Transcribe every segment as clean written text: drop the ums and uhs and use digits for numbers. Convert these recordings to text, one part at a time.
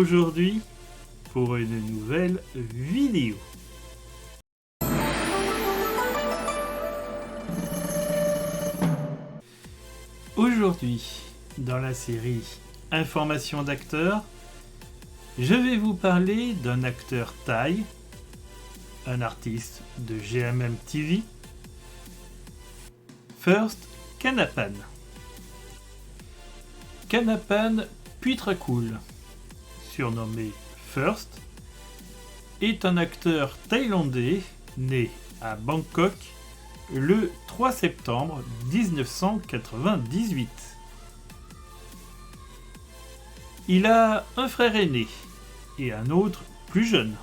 aujourd'hui pour une nouvelle vidéo. Aujourd'hui, dans la série Informations d'acteurs, je vais vous parler d'un acteur thaï, un artiste de GMM TV, First Kanapan. Kanapan Puitrakool, surnommé First, est un acteur thaïlandais né à Bangkok le 3 septembre 1998. Il a un frère aîné et un autre plus jeune.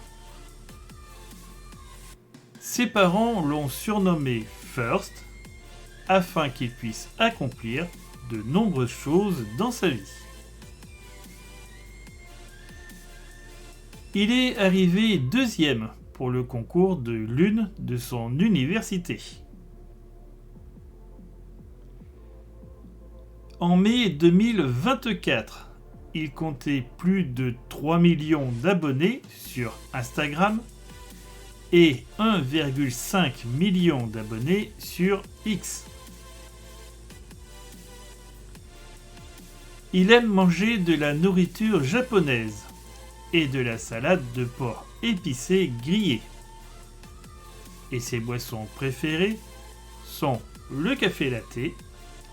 Ses parents l'ont surnommé First afin qu'il puisse accomplir de nombreuses choses dans sa vie. Il est arrivé deuxième pour le concours de l'une de son université. En mai 2024, il comptait plus de 3 millions d'abonnés sur Instagram et 1,5 million d'abonnés sur X. Il aime manger de la nourriture japonaise et de la salade de porc épicée grillée. Et ses boissons préférées sont le café latte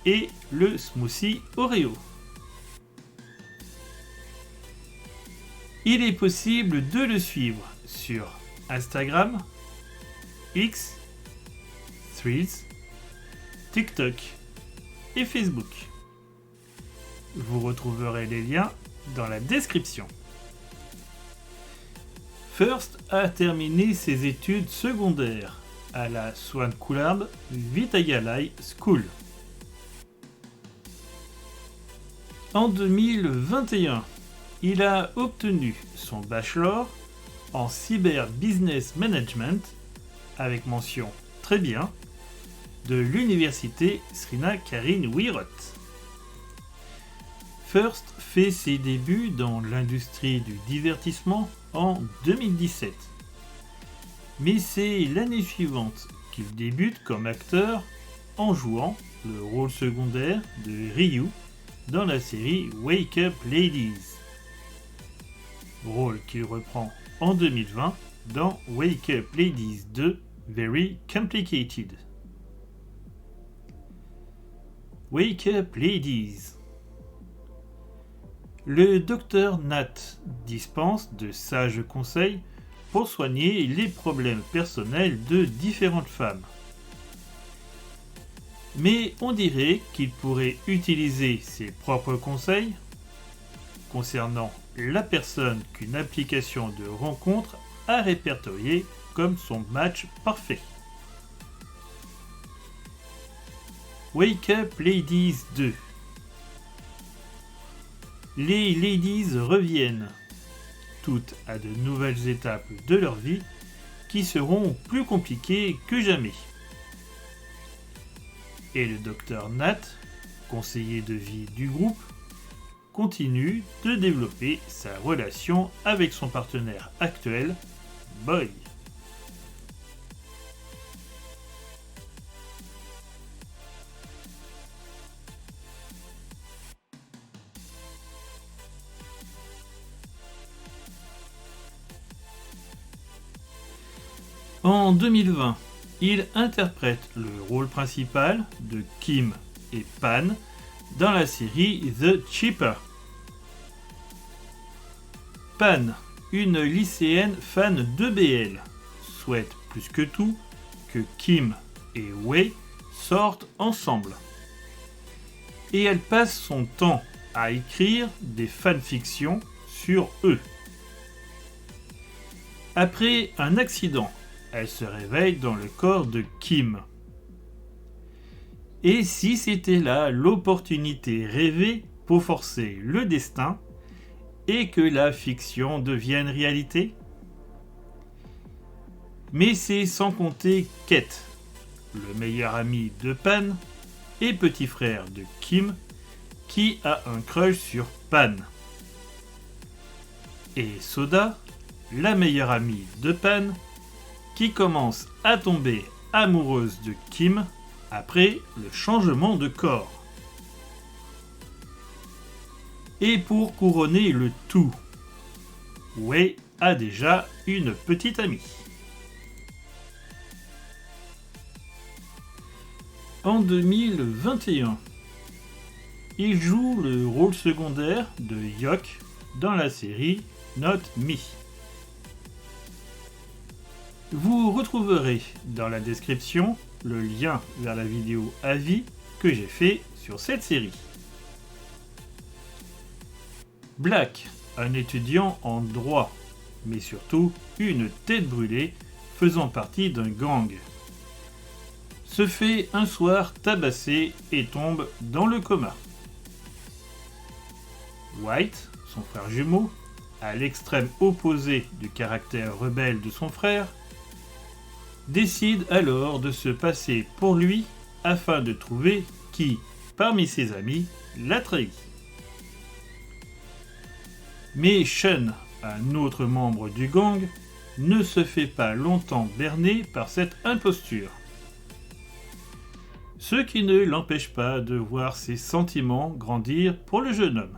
et le smoothie Oreo. Il est possible de le suivre sur Instagram, X, Threads, TikTok et Facebook. Vous retrouverez les liens dans la description. First a terminé ses études secondaires à la Swankulam Vidyalaya School. En 2021, il a obtenu son bachelor en Cyber Business Management avec mention très bien de l'université Srinacarinwirot. First fait ses débuts dans l'industrie du divertissement en 2017. Mais c'est l'année suivante qu'il débute comme acteur en jouant le rôle secondaire de Ryu dans la série Wake Up Ladies. Rôle qu'il reprend en 2020 dans Wake Up Ladies 2 Very Complicated. Wake Up Ladies. Le docteur Nat dispense de sages conseils pour soigner les problèmes personnels de différentes femmes. Mais on dirait qu'il pourrait utiliser ses propres conseils concernant la personne qu'une application de rencontre a répertoriée comme son match parfait. Wake Up Ladies 2. Les ladies reviennent, toutes à de nouvelles étapes de leur vie qui seront plus compliquées que jamais. Et le docteur Nat, conseiller de vie du groupe, continue de développer sa relation avec son partenaire actuel, Boy. En 2020, il interprète le rôle principal de Kim et Pan dans la série The Cheaper. Pan, une lycéenne fan de BL, souhaite plus que tout que Kim et Wei sortent ensemble. Et elle passe son temps à écrire des fanfictions sur eux. Après un accident, elle se réveille dans le corps de Kim. Et si c'était là l'opportunité rêvée pour forcer le destin et que la fiction devienne réalité? Mais c'est sans compter Kate, le meilleur ami de Pan et petit frère de Kim, qui a un crush sur Pan. et Soda, la meilleure amie de Pan, qui commence à tomber amoureuse de Kim après le changement de corps. Et pour couronner le tout, Wei a déjà une petite amie. En 2021, il joue le rôle secondaire de Yok dans la série Not Me. Vous retrouverez dans la description le lien vers la vidéo avis que j'ai fait sur cette série. Black, un étudiant en droit, mais surtout une tête brûlée faisant partie d'un gang, se fait un soir tabasser et tombe dans le coma. White, son frère jumeau, à l'extrême opposé du caractère rebelle de son frère, décide alors de se passer pour lui afin de trouver qui, parmi ses amis, l'a trahi. Mais Sean, un autre membre du gang, ne se fait pas longtemps berner par cette imposture. Ce qui ne l'empêche pas de voir ses sentiments grandir pour le jeune homme.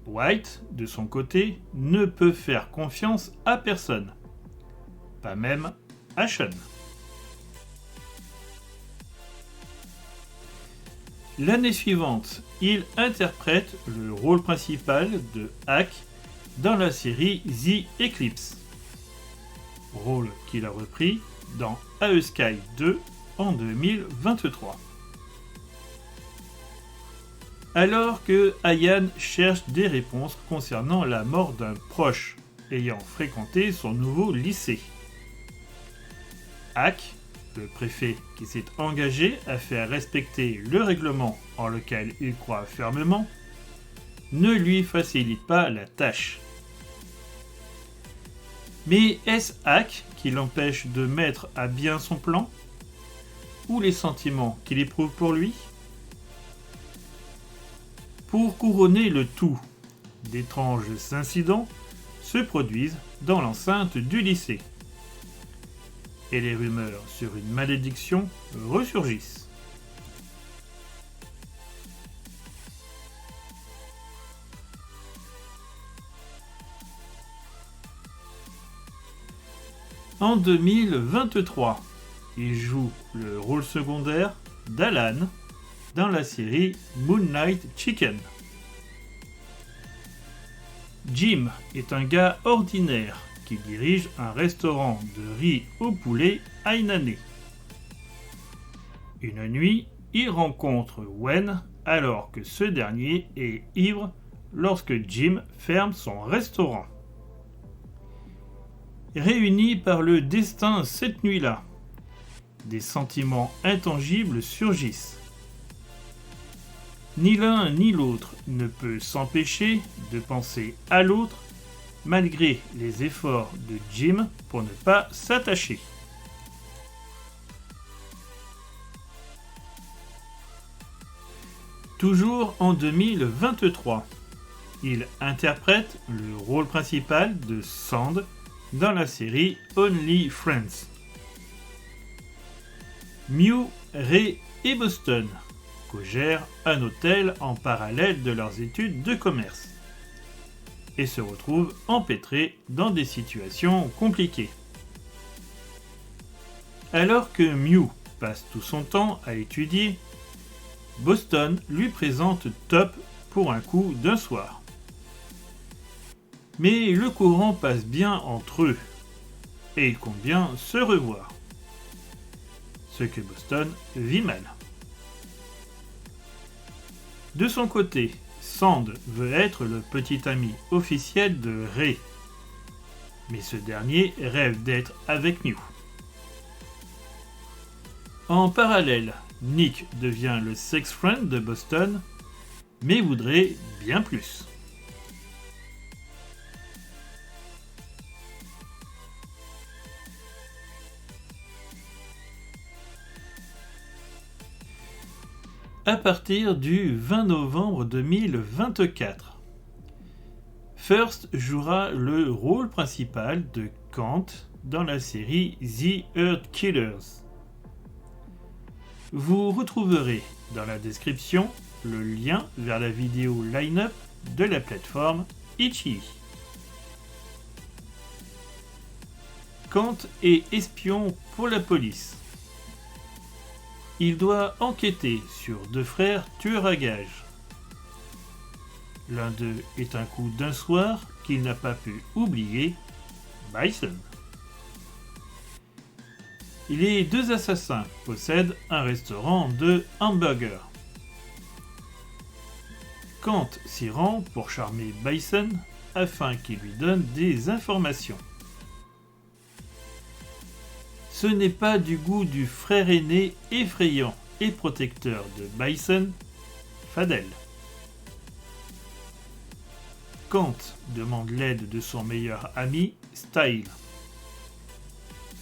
White, de son côté, ne peut faire confiance à personne, pas même à Sean. L'année suivante, il interprète le rôle principal de Hack dans la série The Eclipse, rôle qu'il a repris dans Aesky 2 en 2023. Alors que Ayan cherche des réponses concernant la mort d'un proche ayant fréquenté son nouveau lycée. Hack, le préfet qui s'est engagé à faire respecter le règlement en lequel il croit fermement, ne lui facilite pas la tâche. Mais est-ce Hack qui l'empêche de mettre à bien son plan? Ou les sentiments qu'il éprouve pour lui? Pour couronner le tout, d'étranges incidents se produisent dans l'enceinte du lycée. Et les rumeurs sur une malédiction ressurgissent. En 2023, il joue le rôle secondaire d'Alan dans la série Moonlight Chicken. Jim est un gars ordinaire qui dirige un restaurant de riz au poulet à Inanné. Une nuit, il rencontre Wen alors que ce dernier est ivre lorsque Jim ferme son restaurant. Réunis par le destin cette nuit-là, des sentiments intangibles surgissent. Ni l'un ni l'autre ne peut s'empêcher de penser à l'autre malgré les efforts de Jim pour ne pas s'attacher. Toujours en 2023, il interprète le rôle principal de Sand dans la série Only Friends. Mew, Ray et Boston co-gèrent un hôtel en parallèle de leurs études de commerce et se retrouvent empêtrés dans des situations compliquées. Alors que Mew passe tout son temps à étudier, Boston lui présente Top pour un coup d'un soir. Mais le courant passe bien entre eux et ils comptent bien se revoir. Ce que Boston vit mal. De son côté, Sand veut être le petit ami officiel de Ray, mais ce dernier rêve d'être avec Mew. En parallèle, Nick devient le sex friend de Boston, mais voudrait bien plus. À partir du 20 novembre 2024, First jouera le rôle principal de Kant dans la série The Earth Killers. Vous retrouverez dans la description le lien vers la vidéo line-up de la plateforme Itch.ly. Kant est espion pour la police. Il doit enquêter sur deux frères tueurs à gages. L'un d'eux est un coup d'un soir qu'il n'a pas pu oublier, Bison. Les deux assassins possèdent un restaurant de hamburgers. Kant s'y rend pour charmer Bison afin qu'il lui donne des informations. Ce n'est pas du goût du frère aîné effrayant et protecteur de Bison, Fadel. Kant demande l'aide de son meilleur ami, Style.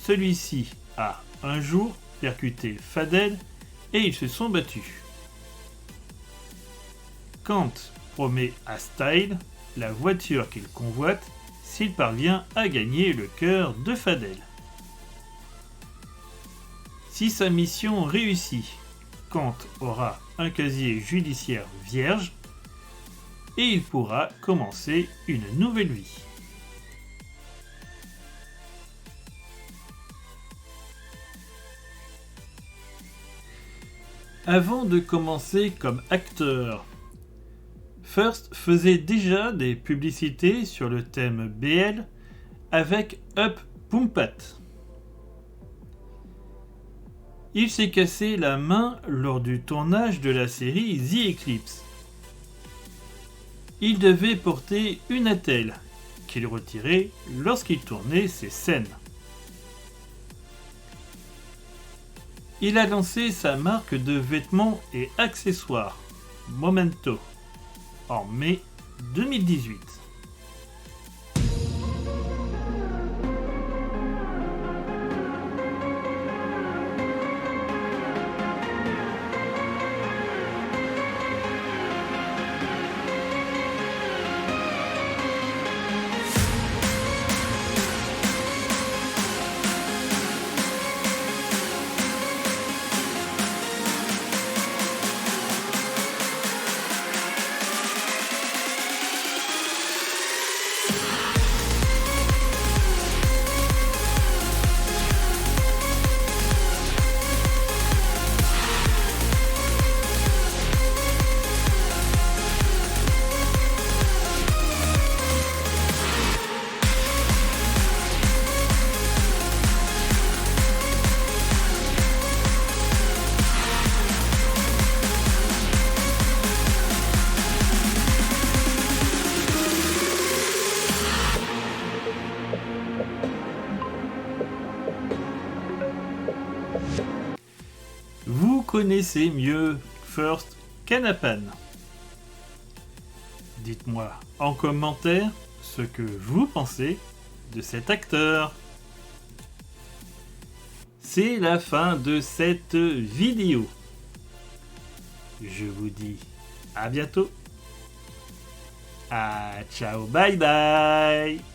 Celui-ci a un jour percuté Fadel et ils se sont battus. Kant promet à Style la voiture qu'il convoite s'il parvient à gagner le cœur de Fadel. Si sa mission réussit, Kant aura un casier judiciaire vierge et il pourra commencer une nouvelle vie. Avant de commencer comme acteur, First faisait déjà des publicités sur le thème BL avec Up Pumpat. Il s'est cassé la main lors du tournage de la série The Eclipse. Il devait porter une attelle qu'il retirait lorsqu'il tournait ses scènes. Il a lancé sa marque de vêtements et accessoires, Momento, en mai 2018. Vous connaissez mieux First qu'Anapan. Dites-moi en commentaire ce que vous pensez de cet acteur. C'est la fin de cette vidéo. Je vous dis à bientôt. Ciao, bye bye.